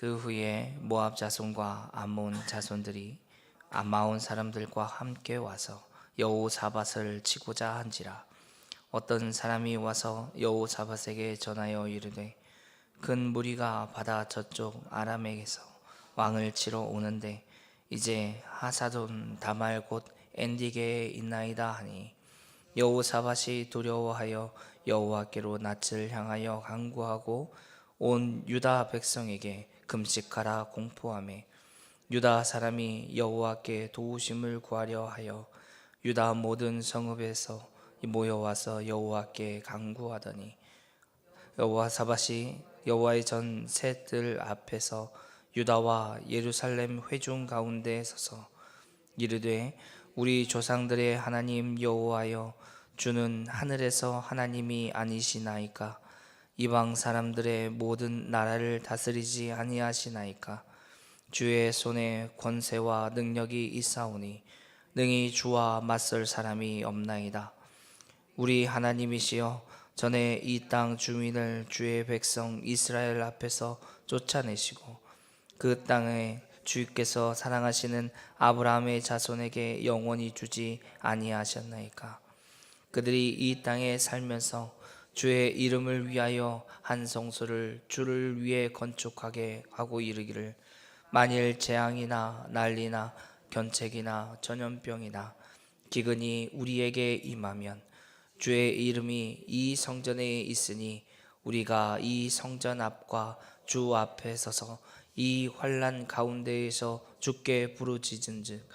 그 후에 모압 자손과 암몬 자손들이 아마온 사람들과 함께 와서 여호사밧을 치고자 한지라. 어떤 사람이 와서 여호사밧에게 전하여 이르되, 큰 무리가 바다 저쪽 아람에게서 왕을 치러 오는데 이제 하사돈 다말 곧 엔디게에 있나이다 하니, 여호사밧이 두려워하여 여호와께로 낯을 향하여 간구하고 온 유다 백성에게 금식하라 공포하매, 유다 사람이 여호와께 도우심을 구하려 하여 유다 모든 성읍에서 모여와서 여호와께 간구하더니, 여호사밧이 여호와의 전 새들 앞에서 유다와 예루살렘 회중 가운데 서서 이르되, 우리 조상들의 하나님 여호와여, 주는 하늘에서 하나님이 아니시나이까? 이방 사람들의 모든 나라를 다스리지 아니하시나이까? 주의 손에 권세와 능력이 있사오니 능히 주와 맞설 사람이 없나이다. 우리 하나님이시여, 전에 이 땅 주민을 주의 백성 이스라엘 앞에서 쫓아내시고 그 땅에 주께서 사랑하시는 아브라함의 자손에게 영원히 주지 아니하셨나이까? 그들이 이 땅에 살면서 주의 이름을 위하여 한 성소를 주를 위해 건축하게 하고 이르기를, 만일 재앙이나 난리나 견책이나 전염병이나 기근이 우리에게 임하면 주의 이름이 이 성전에 있으니 우리가 이 성전 앞과 주 앞에 서서 이 환난 가운데에서 주께 부르짖은즉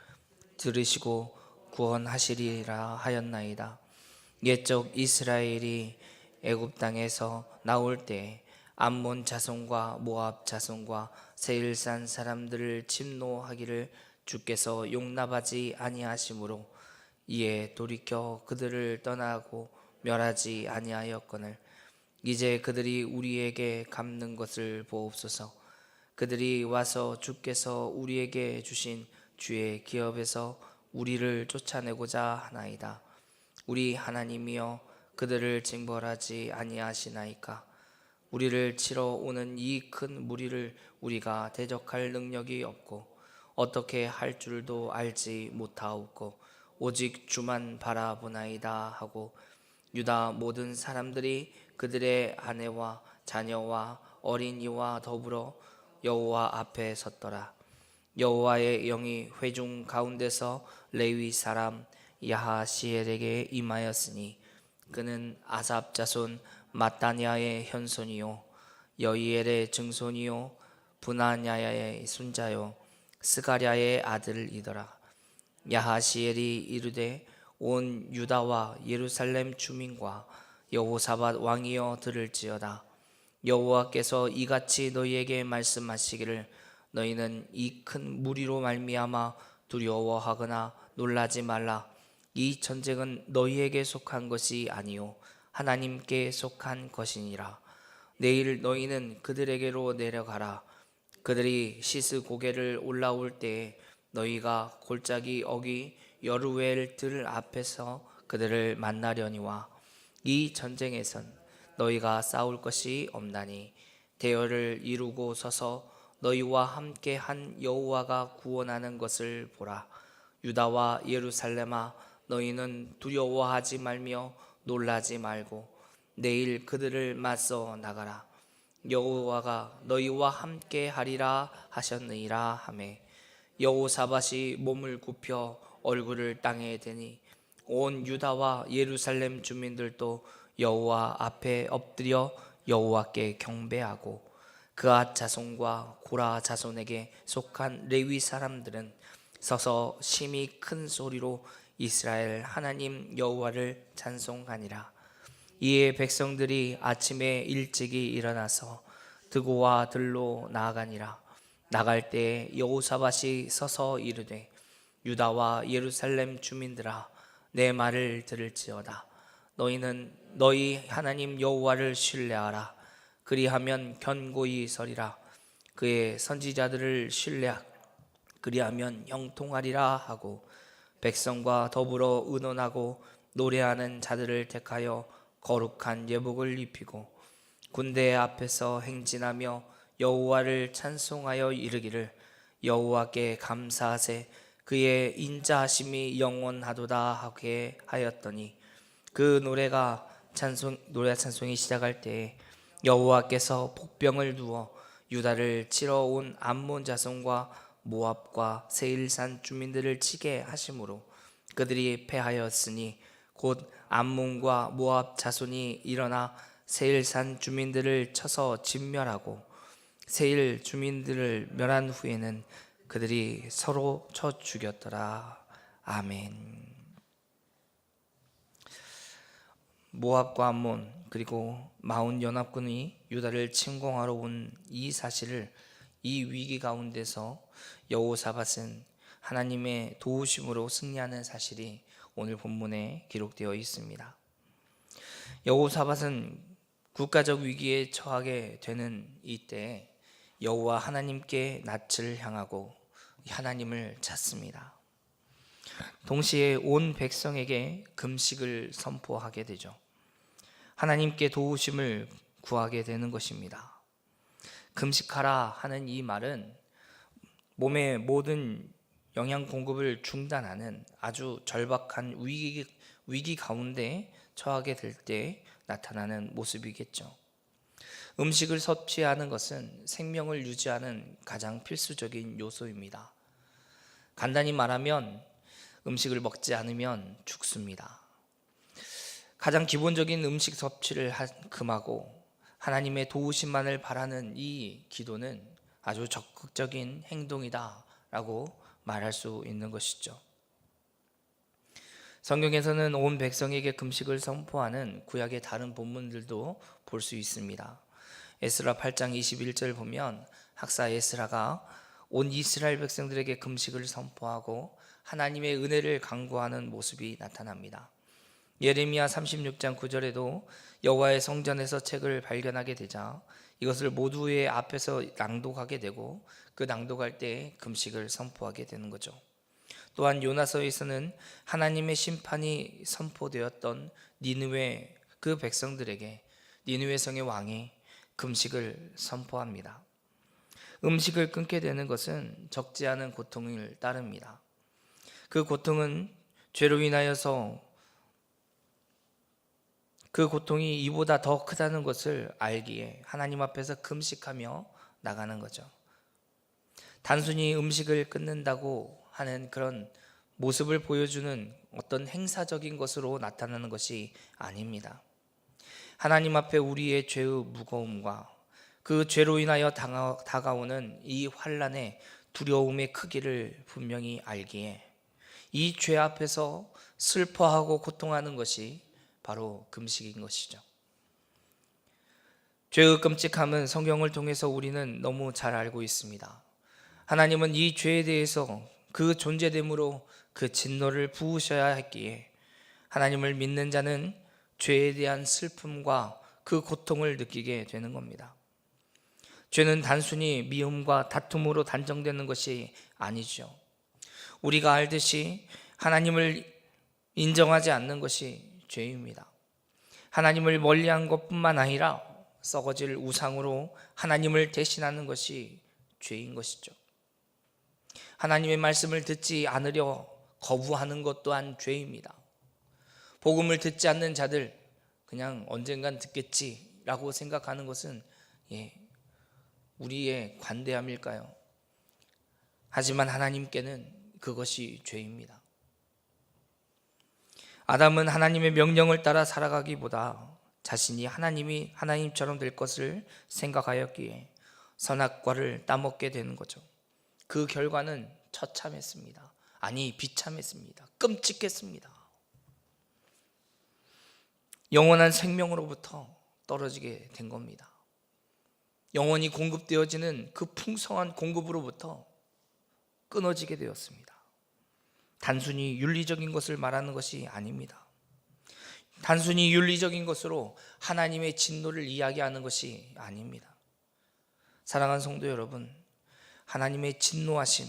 들으시고 구원하시리라 하였나이다. 옛적 이스라엘이 애굽 땅에서 나올 때 암몬 자손과 모압 자손과 세일산 사람들을 침노하기를 주께서 용납하지 아니하심으로 이에 돌이켜 그들을 떠나고 멸하지 아니하였거늘, 이제 그들이 우리에게 갚는 것을 보옵소서. 그들이 와서 주께서 우리에게 주신 주의 기업에서 우리를 쫓아내고자 하나이다. 우리 하나님이여, 그들을 징벌하지 아니하시나이까? 우리를 치러 오는 이 큰 무리를 우리가 대적할 능력이 없고 어떻게 할 줄도 알지 못하옵고 오직 주만 바라보나이다 하고, 유다 모든 사람들이 그들의 아내와 자녀와 어린이와 더불어 여호와 앞에 섰더라. 여호와의 영이 회중 가운데서 레위 사람 야하시엘에게 임하였으니, 그는 아삽 자손 마따냐의 현손이요 여이엘의 증손이요 브나냐의 손자요 스가랴의 아들이더라. 야하시엘이 이르되, 온 유다와 예루살렘 주민과 여호사밧 왕이여 들을지어다. 여호와께서 이같이 너희에게 말씀하시기를, 너희는 이 큰 무리로 말미암아 두려워하거나 놀라지 말라. 이 전쟁은 너희에게 속한 것이 아니요 하나님께 속한 것이니라. 내일 너희는 그들에게로 내려가라. 그들이 시스 고개를 올라올 때에 너희가 골짜기 어기 여루엘 들 앞에서 그들을 만나려니와, 이 전쟁에선 너희가 싸울 것이 없나니 대열을 이루고 서서 너희와 함께 한 여호와가 구원하는 것을 보라. 유다와 예루살렘아, 너희는 두려워하지 말며 놀라지 말고 내일 그들을 맞서 나가라. 여호와가 너희와 함께 하리라 하셨느니라 하매, 여호사밧이 몸을 굽혀 얼굴을 땅에 대니 온 유다와 예루살렘 주민들도 여호와 앞에 엎드려 여호와께 경배하고, 그앗 자손과 고라 자손에게 속한 레위 사람들은 서서 심히 큰 소리로 이스라엘 하나님 여호와를 찬송하니라. 이에 백성들이 아침에 일찍이 일어나서 드고와 들로 나아가니라. 나갈 때 여호사밧이 서서 이르되, 유다와 예루살렘 주민들아, 내 말을 들을지어다. 너희는 너희 하나님 여호와를 신뢰하라. 그리하면 견고히 서리라. 그의 선지자들을 그리하면 형통하리라 하고, 백성과 더불어 의논하고 노래하는 자들을 택하여 거룩한 예복을 입히고 군대 앞에서 행진하며 여호와를 찬송하여 이르기를 여호와께 감사하세 그의 인자하심이 영원하도다 하게 하였더니 그 노래 찬송이 시작할 때에 여호와께서 복병을 두어 유다를 치러 온 암몬 자손과 모압과 세일산 주민들을 치게 하심으로 그들이 패하였으니 곧 암몬과 모압 자손이 일어나 세일산 주민들을 쳐서 진멸하고 세일 주민들을 멸한 후에는 그들이 서로 쳐 죽였더라. 아멘. 모압과 암몬 그리고 마온 연합군이 유다를 침공하러 온 이 사실을, 이 위기 가운데서 여호사밧은 하나님의 도우심으로 승리하는 사실이 오늘 본문에 기록되어 있습니다. 여호사밧은 국가적 위기에 처하게 되는 이때 여호와 하나님께 낯을 향하고 하나님을 찾습니다. 동시에 온 백성에게 금식을 선포하게 되죠. 하나님께 도우심을 구하게 되는 것입니다. 금식하라 하는 이 말은 몸의 모든 영양 공급을 중단하는 아주 절박한 위기 가운데 처하게 될 때 나타나는 모습이겠죠. 음식을 섭취하는 것은 생명을 유지하는 가장 필수적인 요소입니다. 간단히 말하면 음식을 먹지 않으면 죽습니다. 가장 기본적인 음식 섭취를 금하고 하나님의 도우심만을 바라는 이 기도는 아주 적극적인 행동이다 라고 말할 수 있는 것이죠. 성경에서는 온 백성에게 금식을 선포하는 구약의 다른 본문들도 볼 수 있습니다. 에스라 8장 21절 보면 학사 에스라가 온 이스라엘 백성들에게 금식을 선포하고 하나님의 은혜를 간구하는 모습이 나타납니다. 예레미야 36장 9절에도 여호와의 성전에서 책을 발견하게 되자 이것을 모두의 앞에서 낭독하게 되고 그 낭독할 때 금식을 선포하게 되는 거죠. 또한 요나서에서는 하나님의 심판이 선포되었던 니느웨 그 백성들에게 니느웨 성의 왕이 금식을 선포합니다. 음식을 끊게 되는 것은 적지 않은 고통을 따릅니다. 그 고통은 죄로 인하여서 그 고통이 이보다 더 크다는 것을 알기에 하나님 앞에서 금식하며 나가는 거죠. 단순히 음식을 끊는다고 하는 그런 모습을 보여주는 어떤 행사적인 것으로 나타나는 것이 아닙니다. 하나님 앞에 우리의 죄의 무거움과 그 죄로 인하여 다가오는 이 환난의 두려움의 크기를 분명히 알기에 이 죄 앞에서 슬퍼하고 고통하는 것이 바로 금식인 것이죠. 죄의 끔찍함은 성경을 통해서 우리는 너무 잘 알고 있습니다. 하나님은 이 죄에 대해서 그 존재됨으로 그 진노를 부으셔야 했기에 하나님을 믿는 자는 죄에 대한 슬픔과 그 고통을 느끼게 되는 겁니다. 죄는 단순히 미움과 다툼으로 단정되는 것이 아니죠. 우리가 알듯이 하나님을 인정하지 않는 것이 죄입니다. 하나님을 멀리한 것뿐만 아니라 썩어질 우상으로 하나님을 대신하는 것이 죄인 것이죠. 하나님의 말씀을 듣지 않으려 거부하는 것 또한 죄입니다. 복음을 듣지 않는 자들 그냥 언젠간 듣겠지라고 생각하는 것은 우리의 관대함일까요? 하지만 하나님께는 그것이 죄입니다. 아담은 하나님의 명령을 따라 살아가기보다 자신이 하나님처럼 될 것을 생각하였기에 선악과를 따먹게 되는 거죠. 그 결과는 처참했습니다. 아니 비참했습니다. 끔찍했습니다. 영원한 생명으로부터 떨어지게 된 겁니다. 영원히 공급되어지는 그 풍성한 공급으로부터 끊어지게 되었습니다. 단순히 윤리적인 것을 말하는 것이 아닙니다. 단순히 윤리적인 것으로 하나님의 진노를 이야기하는 것이 아닙니다. 사랑하는 성도 여러분, 하나님의 진노하심,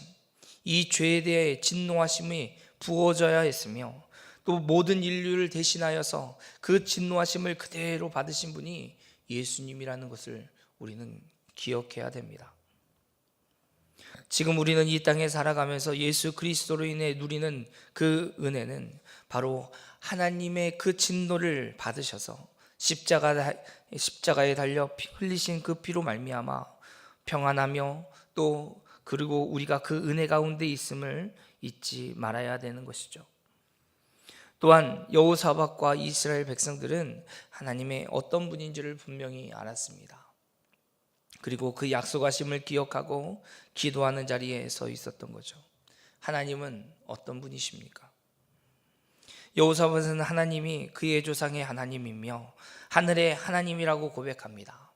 이 죄에 대해 진노하심이 부어져야 했으며 또 모든 인류를 대신하여서 그 진노하심을 그대로 받으신 분이 예수님이라는 것을 우리는 기억해야 됩니다. 지금 우리는 이 땅에 살아가면서 예수 그리스도로 인해 누리는 그 은혜는 바로 하나님의 그 진노를 받으셔서 십자가에 달려 흘리신 그 피로 말미암아 평안하며 또 그리고 우리가 그 은혜 가운데 있음을 잊지 말아야 되는 것이죠. 또한 여호사밧과 이스라엘 백성들은 하나님의 어떤 분인지를 분명히 알았습니다. 그리고 그 약속하심을 기억하고 기도하는 자리에 서 있었던 거죠. 하나님은 어떤 분이십니까? 여호사밧은 하나님이 그의 조상의 하나님이며 하늘의 하나님이라고 고백합니다.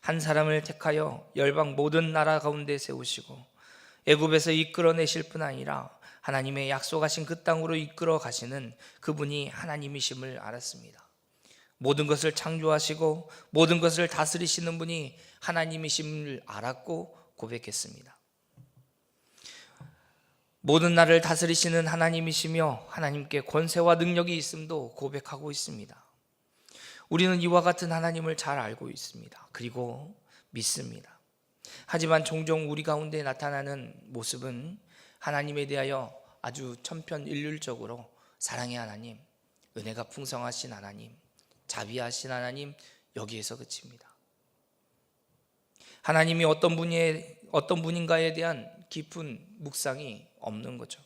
한 사람을 택하여 열방 모든 나라 가운데 세우시고 애굽에서 이끌어내실 뿐 아니라 하나님의 약속하신 그 땅으로 이끌어 가시는 그분이 하나님이심을 알았습니다. 모든 것을 창조하시고 모든 것을 다스리시는 분이 하나님이심을 알았고 고백했습니다. 모든 나를 다스리시는 하나님이시며 하나님께 권세와 능력이 있음도 고백하고 있습니다. 우리는 이와 같은 하나님을 잘 알고 있습니다. 그리고 믿습니다. 하지만 종종 우리 가운데 나타나는 모습은 하나님에 대하여 아주 천편일률적으로 사랑의 하나님, 은혜가 풍성하신 하나님, 자비하신 하나님, 여기에서 그칩니다. 하나님이 어떤 분인가에 대한 깊은 묵상이 없는 거죠.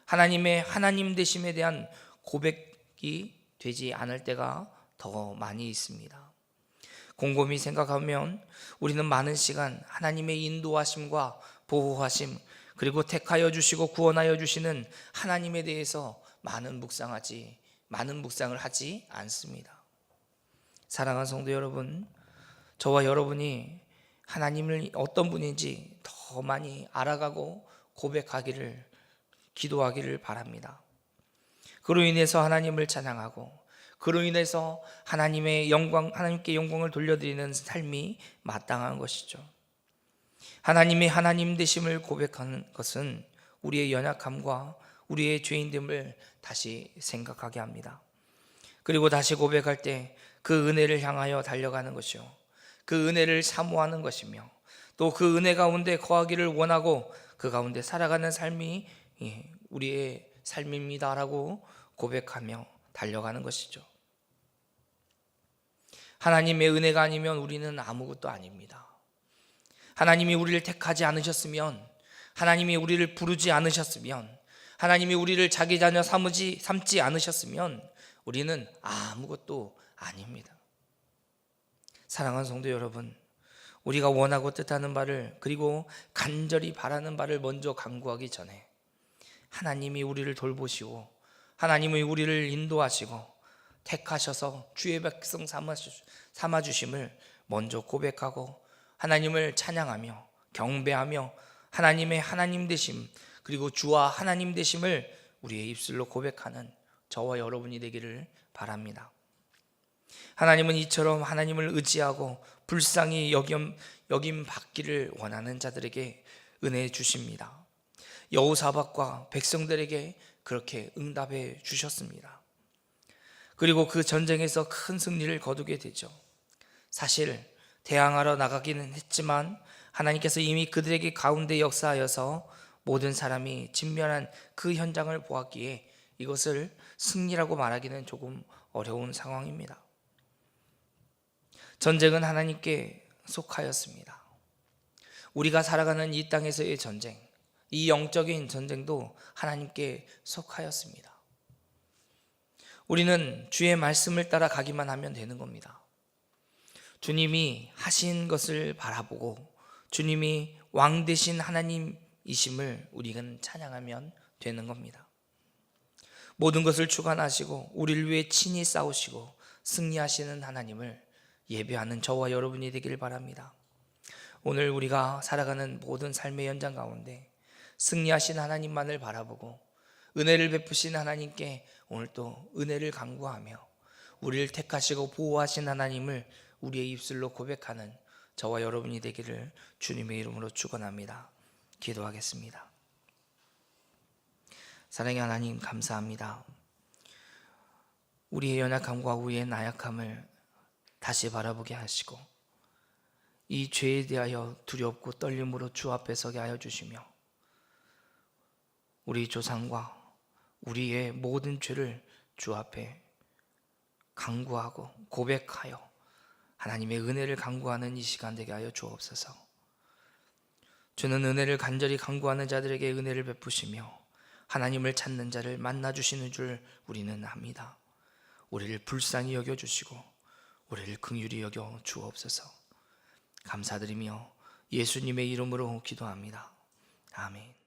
하나님의 하나님 되심에 대한 고백이 되지 않을 때가 더 많이 있습니다. 곰곰이 생각하면 우리는 많은 시간 하나님의 인도하심과 보호하심, 그리고 택하여 주시고 구원하여 주시는 하나님에 대해서 많은 묵상을 하지 않습니다. 사랑하는 성도 여러분, 저와 여러분이 하나님을 어떤 분인지 더 많이 알아가고 고백하기를, 기도하기를 바랍니다. 그로 인해서 하나님을 찬양하고 그로 인해서 하나님께 영광을 돌려드리는 삶이 마땅한 것이죠. 하나님의 하나님 되심을 고백하는 것은 우리의 연약함과 우리의 죄인됨을 다시 생각하게 합니다. 그리고 다시 고백할 때 그 은혜를 향하여 달려가는 것이요, 그 은혜를 사모하는 것이며 또 그 은혜 가운데 거하기를 원하고 그 가운데 살아가는 삶이 우리의 삶입니다라고 고백하며 달려가는 것이죠. 하나님의 은혜가 아니면 우리는 아무것도 아닙니다. 하나님이 우리를 택하지 않으셨으면, 하나님이 우리를 부르지 않으셨으면, 하나님이 우리를 자기 자녀 삼지 않으셨으면 우리는 아무것도 아닙니다. 사랑하는 성도 여러분, 우리가 원하고 뜻하는 바를, 그리고 간절히 바라는 바를 먼저 간구하기 전에 하나님이 우리를 돌보시고 하나님이 우리를 인도하시고 택하셔서 주의 백성 삼아주심을 먼저 고백하고 하나님을 찬양하며 경배하며 하나님의 하나님 되심, 그리고 주와 하나님 되심을 우리의 입술로 고백하는 저와 여러분이 되기를 바랍니다. 하나님은 이처럼 하나님을 의지하고 불쌍히 여김 받기를 원하는 자들에게 은혜 주십니다. 여호사밧과 백성들에게 그렇게 응답해 주셨습니다. 그리고 그 전쟁에서 큰 승리를 거두게 되죠. 사실 대항하러 나가기는 했지만 하나님께서 이미 그들에게 가운데 역사하여서 모든 사람이 진멸한 그 현장을 보았기에 이것을 승리라고 말하기는 조금 어려운 상황입니다. 전쟁은 하나님께 속하였습니다. 우리가 살아가는 이 땅에서의 전쟁, 이 영적인 전쟁도 하나님께 속하였습니다. 우리는 주의 말씀을 따라 가기만 하면 되는 겁니다. 주님이 하신 것을 바라보고 주님이 왕 되신 하나님이심을 우리는 찬양하면 되는 겁니다. 모든 것을 주관하시고 우리를 위해 친히 싸우시고 승리하시는 하나님을 예배하는 저와 여러분이 되길 바랍니다. 오늘 우리가 살아가는 모든 삶의 현장 가운데 승리하신 하나님만을 바라보고 은혜를 베푸신 하나님께 오늘 또 은혜를 간구하며 우리를 택하시고 보호하신 하나님을 우리의 입술로 고백하는 저와 여러분이 되기를 주님의 이름으로 축원합니다. 기도하겠습니다. 사랑의 하나님, 감사합니다. 우리의 연약함과 우리의 나약함을 다시 바라보게 하시고 이 죄에 대하여 두렵고 떨림으로 주 앞에 서게 하여 주시며 우리 조상과 우리의 모든 죄를 주 앞에 간구하고 고백하여 하나님의 은혜를 간구하는 이 시간 되게 하여 주옵소서. 주는 은혜를 간절히 간구하는 자들에게 은혜를 베푸시며 하나님을 찾는 자를 만나주시는 줄 우리는 압니다. 우리를 불쌍히 여겨주시고 우리를 긍휼히 여겨 주옵소서. 감사드리며 예수님의 이름으로 기도합니다. 아멘.